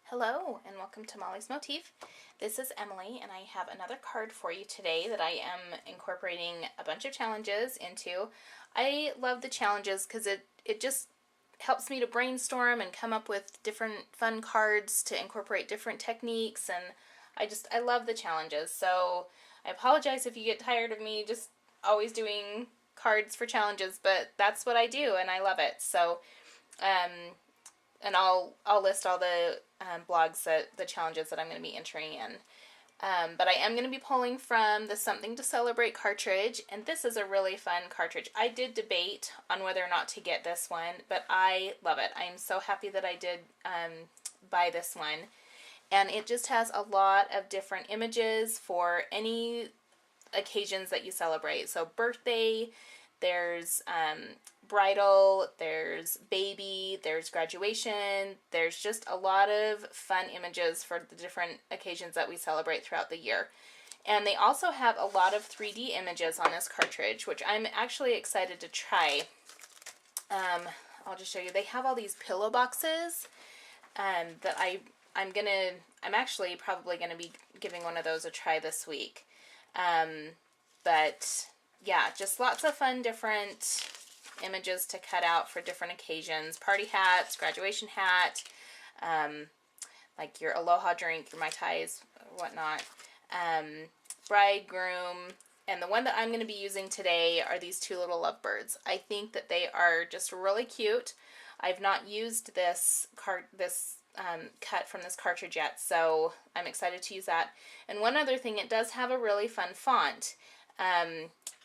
Hello and welcome to Mollie's Motif. This is Emily and I have another card for you today that I am incorporating a bunch of challenges into. I love the challenges because it just helps me to brainstorm and come up with different fun cards to incorporate different techniques, and I love the challenges. So I apologize if you get tired of me just always doing cards for challenges, but that's what I do and I love it. So and I'll list all the blogs the challenges that I'm going to be entering in. But I am going to be pulling from the Something to Celebrate cartridge, and this is a really fun cartridge. I did debate on whether or not to get this one, but I love it. I'm so happy that I did buy this one. And it just has a lot of different images for any occasions that you celebrate. So birthday, there's bridal, there's baby, there's graduation, there's just a lot of fun images for the different occasions that we celebrate throughout the year. And they also have a lot of 3D images on this cartridge, which I'm actually excited to try. I'll just show you. They have all these pillow boxes that I'm actually probably gonna be giving one of those a try this week. But yeah, just lots of fun different images to cut out for different occasions. Party hats, graduation hat, like your aloha drink, your mai tais, whatnot, bride, groom, and the one that I'm going to be using today are these two little lovebirds. I think that they are just really cute. I've not used this cut from this cartridge yet, so I'm excited to use that. And one other thing, it does have a really fun font.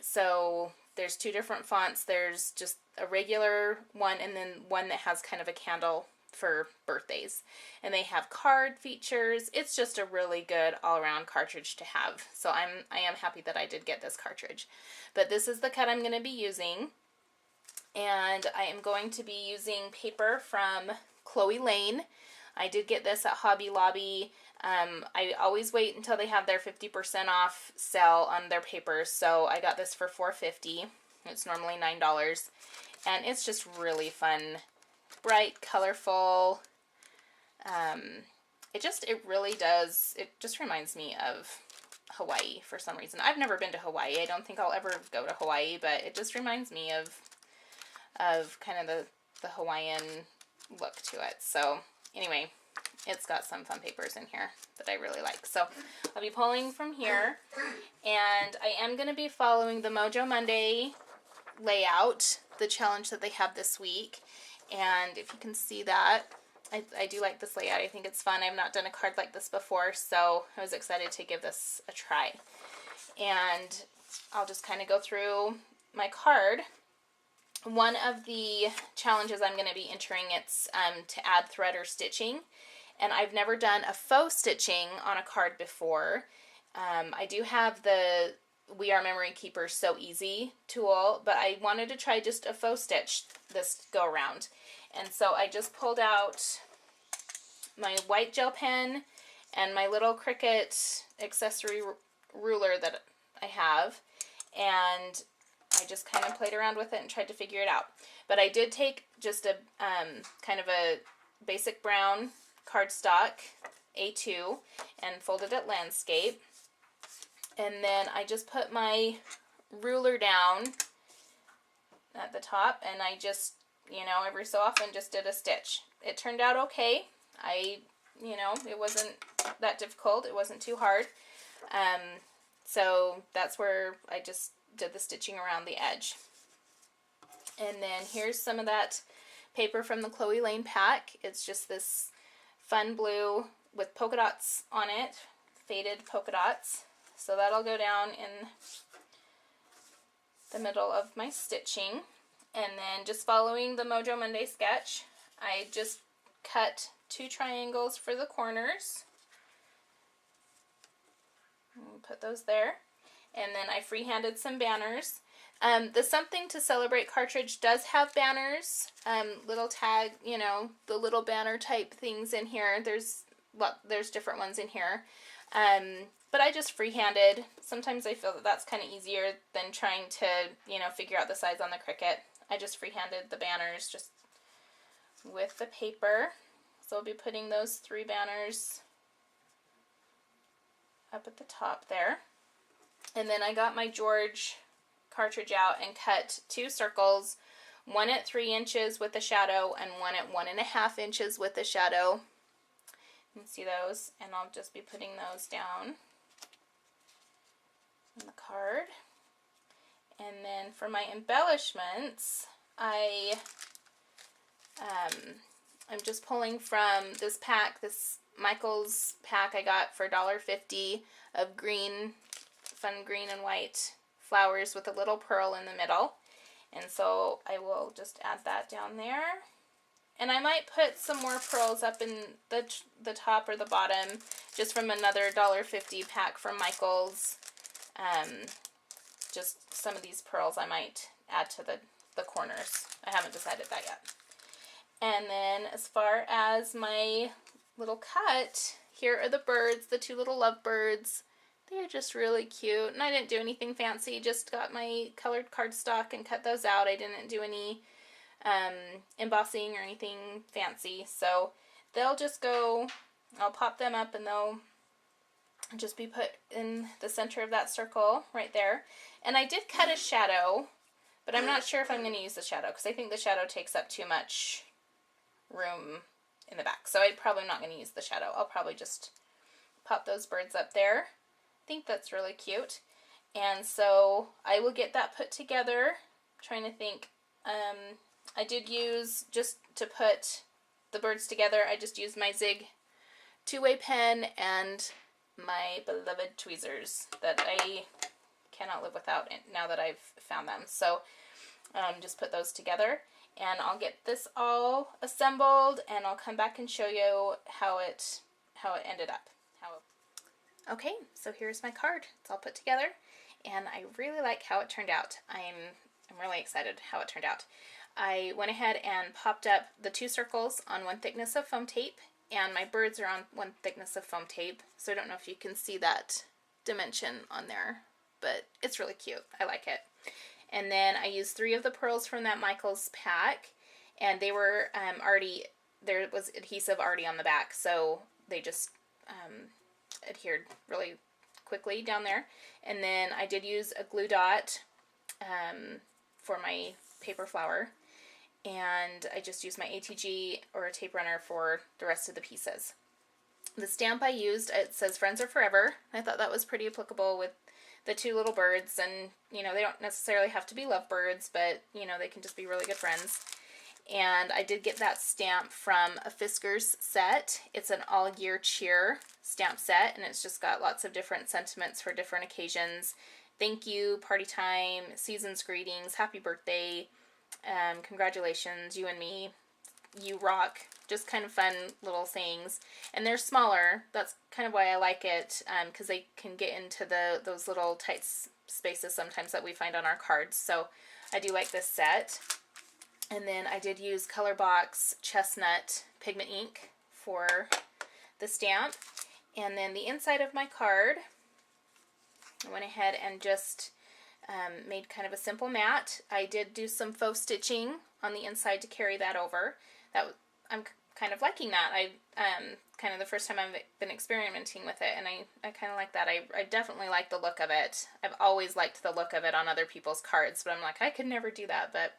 So there's two different fonts. There's just a regular one and then one that has kind of a candle for birthdays. And they have card features. It's just a really good all-around cartridge to have. So I am happy that I did get this cartridge. But this is the cut I'm going to be using. And I am going to be using paper from Chloe Lane. I did get this at Hobby Lobby. I always wait until they have their 50% off sale on their papers, so I got this for $4.50. It's normally $9, and it's just really fun, bright, colorful. It really does. It just reminds me of Hawaii for some reason. I've never been to Hawaii. I don't think I'll ever go to Hawaii, but it just reminds me of kind of the Hawaiian look to it. So anyway, it's got some fun papers in here that I really like. So I'll be pulling from here, and I am going to be following the Mojo Monday layout, the challenge that they have this week. And if you can see that, I do like this layout. I think it's fun. I've not done a card like this before, so I was excited to give this a try. And I'll just kind of go through my card. One of the challenges I'm going to be entering, it's to add thread or stitching. And I've never done a faux stitching on a card before. I do have the We Are Memory Keepers So Easy tool, but I wanted to try just a faux stitch this go around. And so I just pulled out my white gel pen and my little Cricut accessory ruler that I have, and I just kind of played around with it and tried to figure it out. But I did take just a kind of a basic brown cardstock A2 and folded it landscape, and then I just put my ruler down at the top, and I just, every so often just did a stitch. It turned out okay. It wasn't that difficult. It wasn't too hard. So that's where I just did the stitching around the edge. And then here's some of that paper from the Chloe Lane pack. It's just this fun blue with polka dots on it, faded polka dots. So that'll go down in the middle of my stitching. And then just following the Mojo Monday sketch, I just cut 2 triangles for the corners. Put those there. And then I freehanded some banners. The Something to Celebrate cartridge does have banners, little tag, the little banner type things in here. There's different ones in here. But I just freehanded. Sometimes I feel that that's kind of easier than trying to, figure out the size on the Cricut. I just freehanded the banners just with the paper. So I'll be putting those 3 banners up at the top there. And then I got my George cartridge out and cut 2 circles, one at 3 inches with a shadow and one at 1.5 inches with a shadow. You can see those, and I'll just be putting those down on the card. And then for my embellishments, I'm just pulling from this pack, this Michael's pack I got for $1.50 of green, fun green and white flowers with a little pearl in the middle. And so I will just add that down there. And I might put some more pearls up in the top or the bottom, just from another $1.50 pack from Michael's. Just some of these pearls I might add to the corners. I haven't decided that yet. And then as far as my little cut, here are the birds, the 2 little lovebirds. They're just really cute. And I didn't do anything fancy, just got my colored cardstock and cut those out. I didn't do any embossing or anything fancy. So they'll just go, I'll pop them up and they'll just be put in the center of that circle right there. And I did cut a shadow, but I'm not sure if I'm going to use the shadow because I think the shadow takes up too much room in the back. So I'm probably not going to use the shadow. I'll probably just pop those birds up there. I think that's really cute. And so I will get that put together. I'm trying to think. I did use, just to put the birds together, I just used my Zig 2-way pen and my beloved tweezers that I cannot live without now that I've found them. So just put those together, and I'll get this all assembled and I'll come back and show you how it ended up. Okay, so here's my card. It's all put together and I really like how it turned out. I'm really excited how it turned out. I went ahead and popped up the 2 circles on 1 thickness of foam tape, and my birds are on 1 thickness of foam tape, so I don't know if you can see that dimension on there, but it's really cute. I like it. And then I used 3 of the pearls from that Michael's pack, and they were already, there was adhesive already on the back, so they just adhered really quickly down there. And then I did use a glue dot for my paper flower, and I just used my ATG or a tape runner for the rest of the pieces. The stamp I used, it says Friends Are Forever. I thought that was pretty applicable with the 2 little birds, and you know, they don't necessarily have to be lovebirds, but you know, they can just be really good friends. And I did get that stamp from a Fisker's set. It's an All Year Cheer stamp set, and it's just got lots of different sentiments for different occasions. Thank you, party time, season's greetings, happy birthday, congratulations, you and me, you rock. Just kind of fun little sayings. And they're smaller. That's kind of why I like it, because they can get into those little tight spaces sometimes that we find on our cards. So I do like this set. And then I did use Colorbox Chestnut Pigment ink for the stamp. And then the inside of my card, I went ahead and just made kind of a simple mat. I did do some faux stitching on the inside to carry that over. I'm kind of liking that. Kind of the first time I've been experimenting with it, and I kind of like that. I definitely like the look of it. I've always liked the look of it on other people's cards, but I'm like, I could never do that, but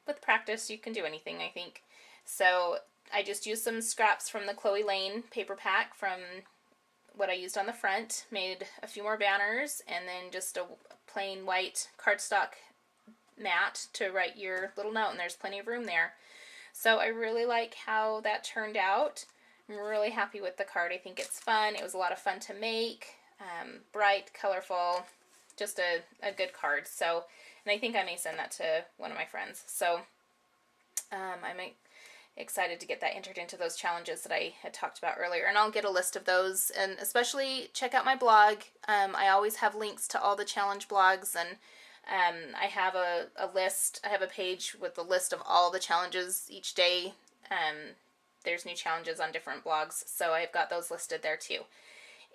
with practice you can do anything, I think. So I just used some scraps from the Chloe Lane paper pack from what I used on the front, made a few more banners, and then just a plain white cardstock mat to write your little note, and there's plenty of room there. So I really like how that turned out. I'm really happy with the card. I think it's fun. It was a lot of fun to make. Bright, colorful, just a good card. So, and I think I may send that to one of my friends. So I'm excited to get that entered into those challenges that I had talked about earlier. And I'll get a list of those, and especially check out my blog. I always have links to all the challenge blogs, and I have a list. I have a page with a list of all the challenges each day. There's new challenges on different blogs, so I've got those listed there too.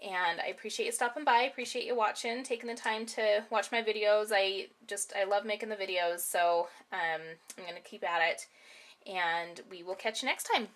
And I appreciate you stopping by. I appreciate you watching, taking the time to watch my videos. I love making the videos, so I'm going to keep at it. And we will catch you next time.